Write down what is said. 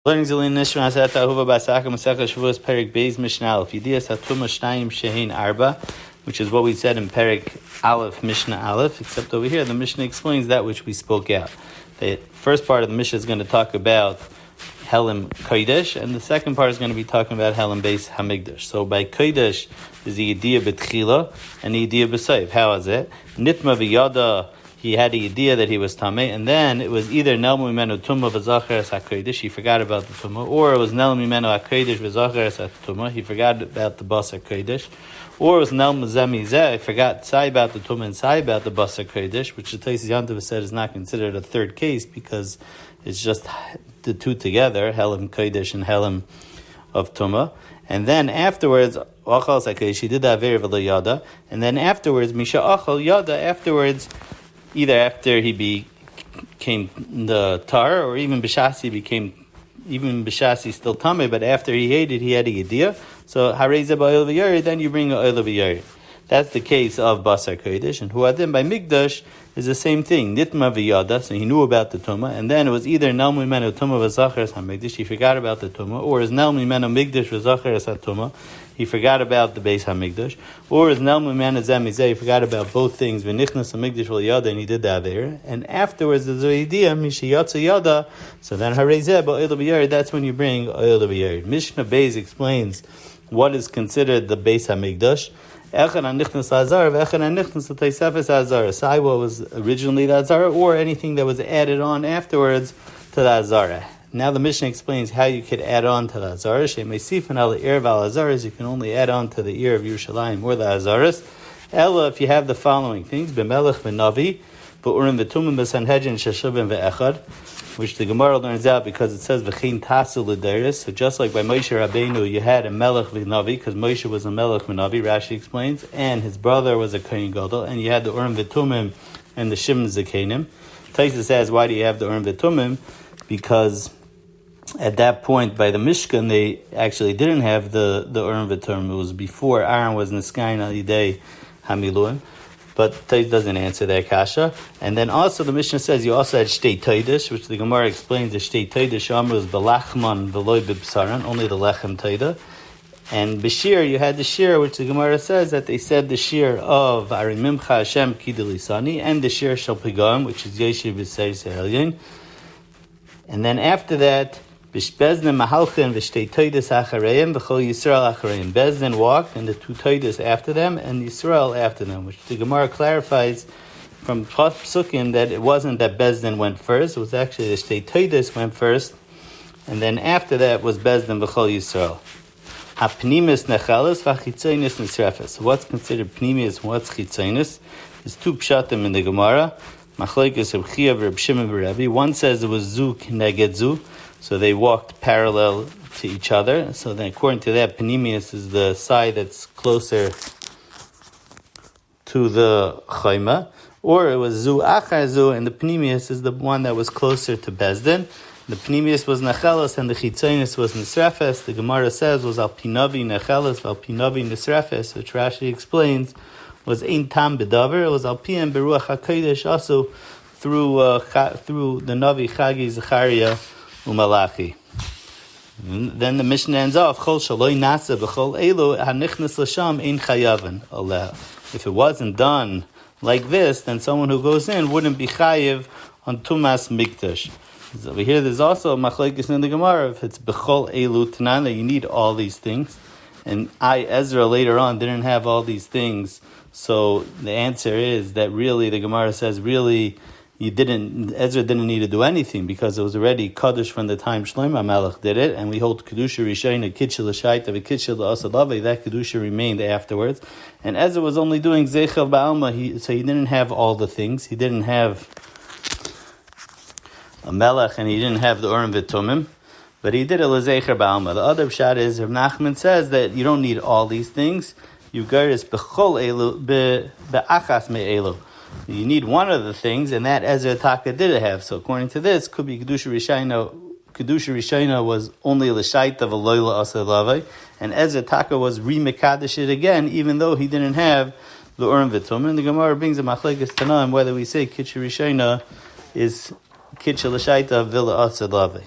Learning Zilin Nishmas Etta Ahuva Basaka Masaka Shevuos Perik Beis Mishna Aleph Yedias Hatuma Shnayim Shehin Arba, which is what we said in Perik Aleph Mishna Aleph. Except over here, the Mishnah explains that which we spoke out. The first part of the Mishnah is going to talk about Helim Kodesh, and the second part is going to be talking about Helim Beis Hamikdash. So by Kodesh is the idea betchila and the idea b'sayv. How is it? Nitma v'yada. He had the idea that he was tamei, and then it was either Nelmu Mimenu Tumma v'Zacheres HaKodesh, he forgot about the Tumma, or it was Nelmu Mimenu HaKodesh v'Zacheres HaTumma, he forgot about the Basar Kodesh, or it was Nelmu Zemizeh, he forgot Sai about the Tumma and Sai about the Basar Kodesh, which the Taisis Yantav said is not considered a third case because it's just the two together, Helim Kodesh and Helim of Tumma. And then afterwards, Achal HaKodesh, he did the Aver v'Lo Yada, and then afterwards, Misha Achal Yada, afterwards, either after he became the tar, or even Bishasi still Tameh, but after he ate it, he had a idea. So Hareza ba'oil v'yari, then you bring a oil v'yari. That's the case of Basar Kodesh. And Huadim by Migdash is the same thing. Nitma v'yada, so he knew about the Tumah, and then it was either Nelmu Mimenu Tumah v'Zacheres HaMikdash, he forgot about the Tumah, or is Nelmu Mimenu Migdash v'Zacheres HaTumah, he forgot about the Beis HaMikdash, or is Nelmu Mimenu Zemizeh, he forgot about both things, v'Nichnas HaMikdash v'Yada, and he did that there. And afterwards, there's the idea, Mishiyatza Yada, so then Harezeh ba'oil v'yari, that's when you bring oil v'yari. Mishnah Beis explains what is considered the Beis HaMikdash. Echad HaNichnas HaZar, v'Echad HaNichnas HaTeisefes HaZar. Sai what was originally the Azara, or anything that was added on afterwards to the Azara. Now the Mishnah explains how you could add on to the Azara. Shemeisifan al eir v'al Azaras, you can only add on to the ear of Yerushalayim or the Azaras. Ella, if you have the following things, b'melech v'navi, b'urim v'tumim b'sanhedrin sheshuvim v'echad, which the Gemara learns out because it says v'chein tasu l'deiris. So just like by Moshe Rabbeinu, you had a melech v'navi, because Moshe was a melech v'navi, Rashi explains, and his brother was a kohen gadol, and you had the urim v'tumim and the shim zekanim. Taisa says, why do you have the urim v'tumim? Because at that point, by the Mishkan, they actually didn't have the urim v'tumim. It was before Aaron was niskayin al yidei hamiluim. But Tait doesn't answer that kasha. And then also the Mishnah says you also had Shtei Taidish, which the Gemara explains the Shtei Taidish Amr was Belachman Veloy Bibsaran, only the Lechem Taida. And Bashir, you had the Shir, which the Gemara says that they said the Shir of Arimimcha Hashem Kidelisani, and the Shir Shal Pigam, which is Yeshiv B'Seir Sehelyin. And then after that, Bezdin Mahalchin v'Shtei Toides Achareim v'Chol Yisrael Achareim. Bezdin walked, and the two Toides after them, and Yisrael after them, which the Gemara clarifies from Psukim that it wasn't that Bezdin went first, it was actually the Shtei Toides went first, and then after that was Bezdin v'Chol Yisrael. HaPnimis Nechalis v'Chitzonis Nisrefes. So what's considered Pnimis and what's Chitzonis? There's two Pshatim in the Gemara. Machlekes Reb Chia v'Reb Shimon v'Rebbe. One says it was Zu Kneged Zu, so they walked parallel to each other. So then according to that, Panemius is the side that's closer to the Chayma. Or it was Zu Achar Zu, and the Panemius is the one that was closer to Bezdin. The Panemius was Nechelas, and the Chitzonis was Nisrefes. The Gemara says was Al Pinavi Nechelas, Al Pinavi Nisrefes, which Rashi explains was Ein Tam B'Davar. It was Al Piyam Beruach HaKodesh, also through the Navi Chagi Zechariah Umalachi. Then the Mishnah ends off, Chol Shaloi Nasa B'Chol Elu HaNichnas L'Sham Ein Chayavan Aleh. If it wasn't done like this, then someone who goes in wouldn't be chayiv on Tumas Mikdash. So over here, there's also a machlekes in the Gemara. If it's B'Chol Elu Tanan, that you need all these things. And Ezra later on didn't have all these things. So the answer is that really, the Gemara says, really, Ezra didn't need to do anything because it was already Kaddish from the time Shloimie Melech did it, and we hold Kedusha Rishayna, Kitchel L'Shaita, Kitchel L'Asadlaveh, that Kedusha remained afterwards. And Ezra was only doing Zeichav Ba'alma, so he didn't have all the things. He didn't have a Melech, and he didn't have the Urim V'Tumim, but he did a L'Zeicher Ba'alma. The other pshat is, Rav Nachman says that you don't need all these things. You got this B'chol Elu, Be'achas Me'elu. You need one of the things, and that Ezra Taka did have. So according to this, could be Kedusha Rishayna. Kedusha Rishayna was only L'Shaita V'Loila Asalavai, and Ezra Taka was re-Mekadesh it again, even though he didn't have the Urim V'Tumim. And the Gemara brings a machlekes Tanaim whether we say Kitcha Rishayna is Kitcha L'Shaita V'La Asalavai.